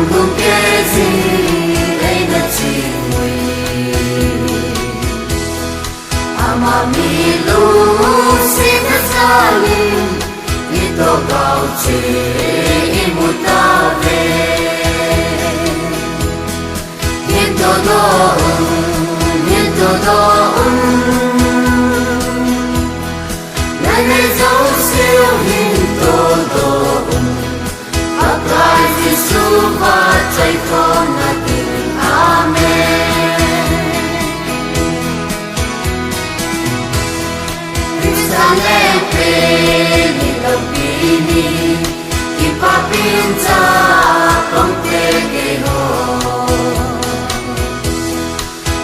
cùng kê gì đây là chỉ người ama mi lu xin thật xa linh đi tô gạo chỉ một ta về hiến tô đô hiến tô đô này dấu siêu hiến tô đô Giêsu và chạy con là tình Amen. Jerusalem pe ni lopini ki papinta con te ke ho.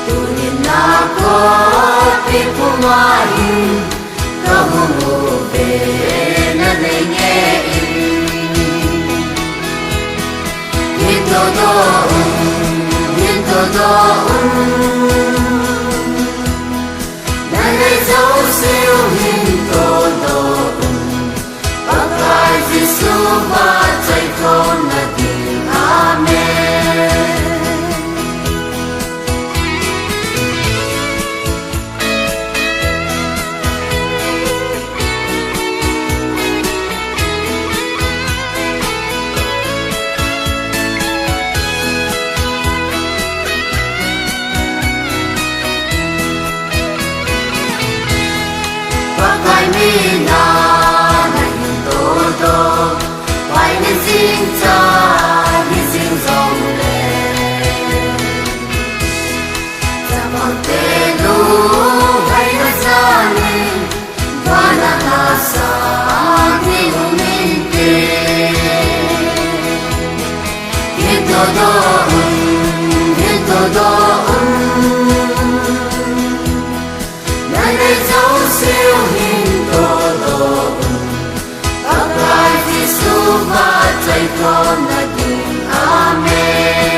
Tu ni na ko pi pumai ka mu pe na ne nge Nanay dấu siêu hình tô đô Bác ai Giêsu và chạy con là tình Amen. Mi na na tô tô quay nên xin cha đi xin dòng lệ cha bằng tê lu hay nó ra nên và na sa thì hùng minh tê hiến tô tô này dấu siêu hình Giêsu và chạy con là tình Amen.